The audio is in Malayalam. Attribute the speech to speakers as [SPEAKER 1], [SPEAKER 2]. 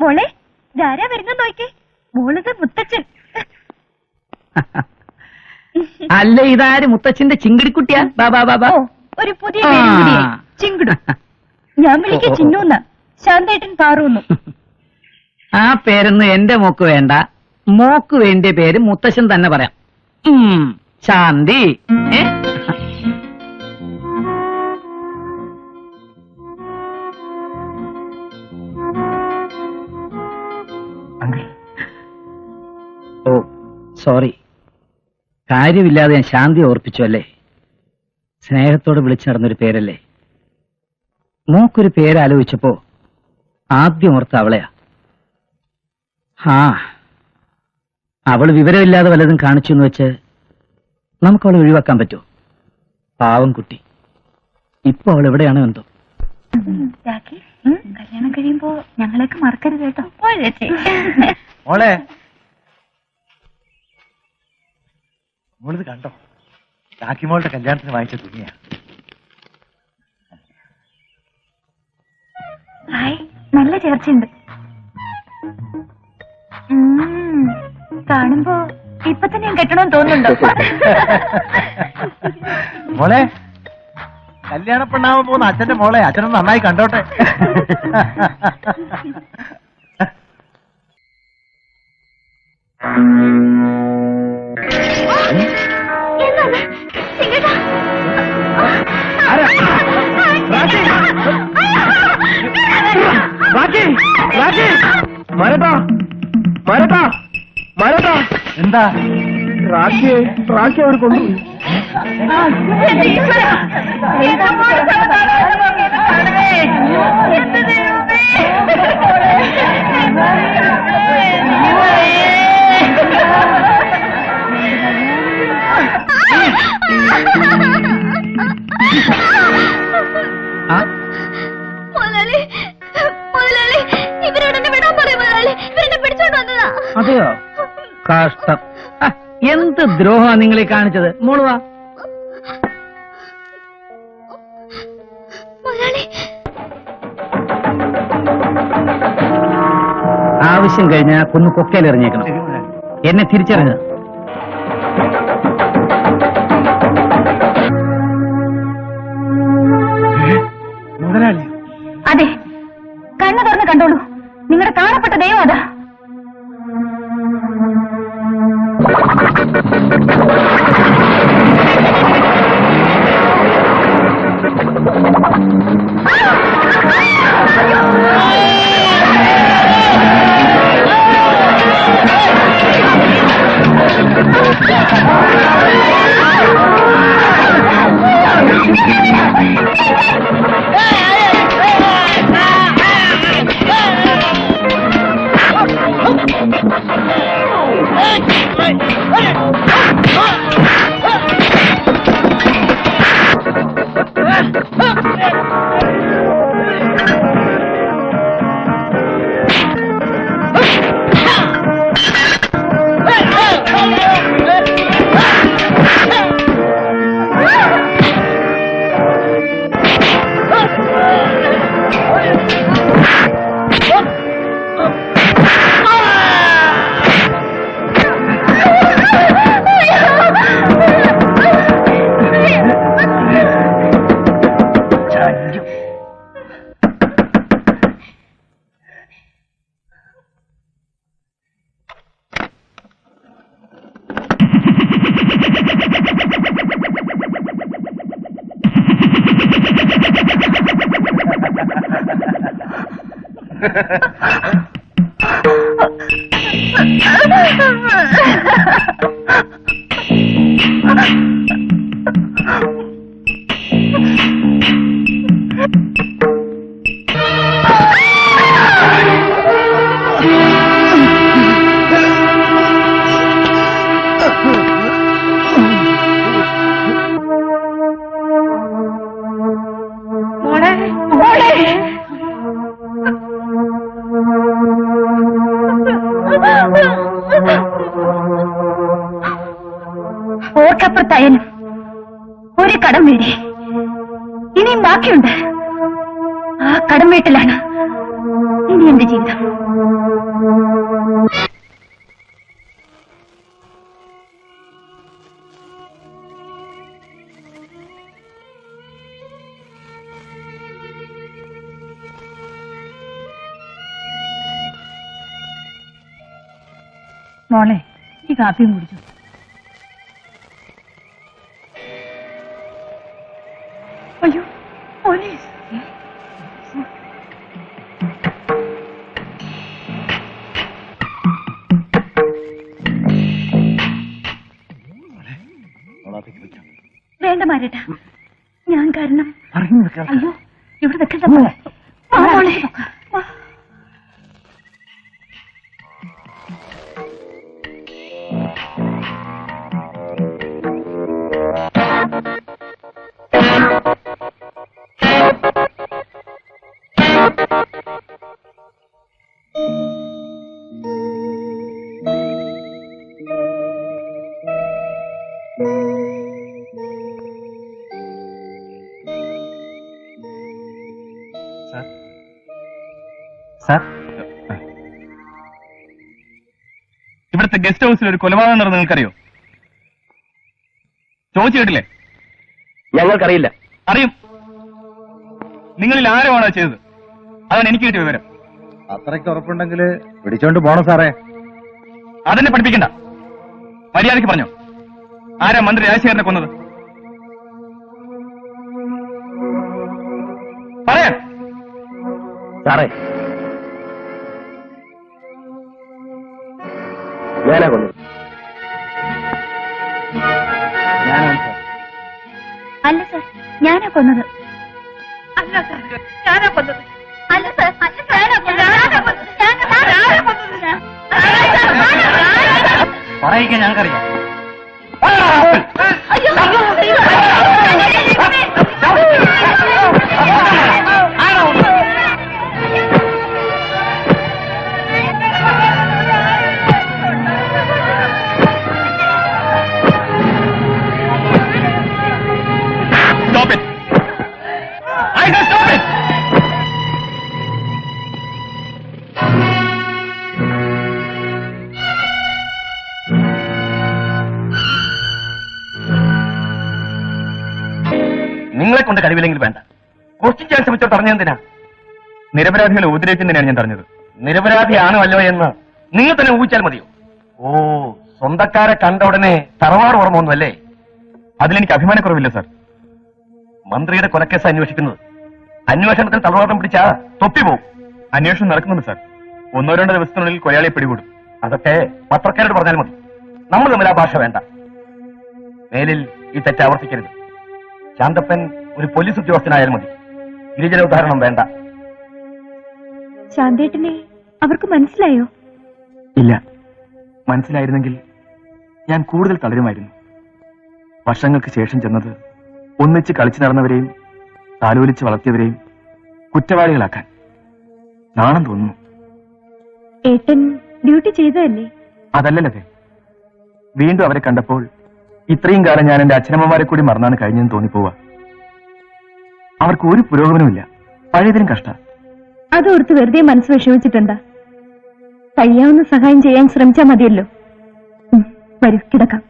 [SPEAKER 1] മോളെ ധാരാ വരുന്ന നോക്കി. മോളത് മുത്തച്ഛൻ.
[SPEAKER 2] അല്ല, ഇതാര് മുത്തച്ഛന്റെ ചിങ്കിടിക്കുട്ടിയാ? ബാബാ ബാബാ,
[SPEAKER 1] ഒരു പുതിയ ചിങ്കിടു. ഞാൻ വിളിക്ക ചിന്നൂന്ന. ശാന്തേട്ടൻ പാറൂന്നു.
[SPEAKER 2] ആ പേരൊന്നും എന്റെ മോക്ക് വേണ്ട. മോക്ക് വേണ്ടിയ പേര് മുത്തശ്ശൻ തന്നെ പറയാം. ശാന്തി. ഓ സോറി, കാര്യമില്ലാതെ ഞാൻ ശാന്തി ഓർപ്പിച്ചു അല്ലേ? സ്നേഹത്തോട് വിളിച്ചു നടന്നൊരു പേരല്ലേ. മോക്കൊരു പേരാലോചിച്ചപ്പോ ആദ്യം ഓർത്ത അവളെയാ. അവള് വിവരമില്ലാതെ വല്ലതും കാണിച്ചു എന്ന് വെച്ച് നമുക്ക് അവളെ ഒഴിവാക്കാൻ പറ്റുമോ? പാവം കുട്ടി. ഇപ്പൊ അവൾ എവിടെയാണോ എന്തോ.
[SPEAKER 1] കല്യാണം കഴിയുമ്പോ ഞങ്ങളൊക്കെ മറക്കരുത് കേട്ടോ.
[SPEAKER 3] മോളെ, മോളിത് കണ്ടോ? രാഖിമോളുടെ കല്യാണത്തിന് വാങ്ങിച്ച തുണിയാ.
[SPEAKER 1] നല്ല ചേർച്ചയുണ്ട്. കാണുമ്പോ ഇപ്പൊ തന്നെ ഞാൻ കെട്ടണമെന്ന് തോന്നുന്നുണ്ടോ?
[SPEAKER 3] മോളെ, കല്യാണ പെണ്ണാവാൻ പോകുന്ന അച്ഛന്റെ മോളെ അച്ഛനൊന്ന് നന്നായി കണ്ടോട്ടെ. എന്താ
[SPEAKER 4] റാഖി അവർ കൊണ്ടുപോയി.
[SPEAKER 1] ഇവരോടെന്നെ വിടാൻ പറയും. ഇവരെന്നെ പിടിച്ചോണ്ട് വന്നതാ.
[SPEAKER 2] അതെയോ? കഷ്ടം. എന്ത് ദ്രോഹമാ നിങ്ങളീ കാണിച്ചത്? മോളുവാ. ആവശ്യം കഴിഞ്ഞാൽ കൊന്നു കൊക്കയിലെറിഞ്ഞേക്കണം. എന്നെ തിരിച്ചറിഞ്ഞ.
[SPEAKER 3] മുതലാളി?
[SPEAKER 1] അതെ, കണ്ണു തുറന്ന് കണ്ടോളൂ. നിങ്ങളുടെ കാണപ്പെട്ട ദൈവം അതാ. ഓർക്കപ്പുറത്തായാലും ഒരു കടം വീടി ഇനിയും ബാക്കിയുണ്ട്. ആ കടം വീട്ടിലാണ് ഇനി എന്റെ ജീവിതം. മോളെ, ഈ കാപ്പിയും കുടിച്ചു. അയ്യോ, പോലീസ്! വേണ്ട മാരേട്ടാ, ഞാൻ കാരണം. അയ്യോ, ഇവിടെ വെക്കണ്ട മോളെ.
[SPEAKER 3] സാർ, ഇവിടുത്തെ ഗസ്റ്റ് ഹൗസിൽ ഒരു കൊലപാതകം നടന്നു, നിങ്ങൾക്കറിയോ? ചോദിച്ചു കേട്ടില്ലേ?
[SPEAKER 2] ഞങ്ങൾക്കറിയില്ല.
[SPEAKER 3] അറിയും. നിങ്ങളിൽ ആരുമാണോ ചെയ്തത്? അതാണ് എനിക്ക് കിട്ടിയ വിവരം. അത്രയ്ക്ക് ഉറപ്പുണ്ടെങ്കിൽ പിടിച്ചോണ്ട് പോണം സാറേ. അതെന്നെ പഠിപ്പിക്കണ്ട. മര്യാദയ്ക്ക് പറഞ്ഞോ, ആരാ മന്ത്രി രാജശേഖരനെ കൊന്നത്? പറയാൻ.
[SPEAKER 2] സാറേ, ഞാനാ കൊന്നത്.
[SPEAKER 1] അല്ല സാർ, ഞാനാ കൊന്നത്. അല്ല സാർ, ഞാനാ കൊന്നത്. അല്ല സാർ,
[SPEAKER 3] പറയിക്കാൻ ഞങ്ങൾക്കറിയാം. Stop it! I said stop it! നിങ്ങളെ കൊണ്ട് കഴിവില്ലെങ്കിൽ വേണ്ട. മോഷ്ടിക്കാൻ ശ്രമിച്ചോ പറഞ്ഞെന്തിനാ? നിരപരാധികളെ ഉപദ്രവിക്കുന്നതിനാണ് ഞാൻ പറഞ്ഞത്. നിരപരാധിയാണോ അല്ലോ എന്ന് നിങ്ങൾ തന്നെ ഊഹിച്ചാൽ മതിയോ? ഓ, സ്വന്തക്കാരെ കണ്ട ഉടനെ തറവാട് ഓർമ്മ ഒന്നുമല്ലേ? അതിലെനിക്ക് അഭിമാനക്കുറവില്ല സാർ. മന്ത്രിയുടെ കൊലക്കേസ് അന്വേഷിക്കുന്നത്. അന്വേഷണത്തിൽ തളവാട്ടം പിടിച്ചാ തൊപ്പി പോവും. അന്വേഷണം നടക്കുന്നുണ്ട് സാർ. 1-2 ദിവസത്തിനുള്ളിൽ കൊലയാളിയെ പിടികൂടും. അതൊക്കെ പത്രക്കാരോട് പറഞ്ഞാൽ മതി. നമ്മൾ തമ്മിൽ ആ ഭാഷ വേണ്ട. മേലിൽ ഈ തെറ്റ് ആവർത്തിക്കരുത്. ശാന്തപ്പൻ ഒരു പോലീസ് ഉദ്യോഗസ്ഥനായാൽ മതി. ഗിരിജന ഉദാഹരണം വേണ്ട.
[SPEAKER 1] ശാന്തേട്ടനെ അവർക്ക് മനസ്സിലായോ?
[SPEAKER 3] ഇല്ല. മനസ്സിലായിരുന്നെങ്കിൽ ഞാൻ കൂടുതൽ തളരുമായിരുന്നു. വർഷങ്ങൾക്ക് ശേഷം ചെന്നത് ഒന്നിച്ച് കളിച്ചു നടന്നവരെയും താലോലിച്ച് വളർത്തിയവരെയും കുറ്റവാളികളാക്കാൻ. നാണം തോന്നുന്നു.
[SPEAKER 1] ഏട്ടൻ ഡ്യൂട്ടി ചെയ്തതല്ലേ?
[SPEAKER 3] അതല്ലല്ലേ. വീണ്ടും അവരെ കണ്ടപ്പോൾ ഇത്രയും കാലം ഞാൻ എന്റെ അച്ഛനമ്മമാരെ കൂടി മറന്നാണ് കഴിഞ്ഞെന്ന് തോന്നിപ്പോവാ. അവർക്ക് ഒരു പുരോഗമനമില്ല. പഴയതിനും കഷ്ട.
[SPEAKER 1] അതോർത്ത് വെറുതെ മനസ്സ് വിഷമിച്ചിട്ടുണ്ടാ? കഴിയാവുന്ന സഹായം ചെയ്യാൻ ശ്രമിച്ചാൽ മതിയല്ലോ. വരൂ, കിടക്കാം.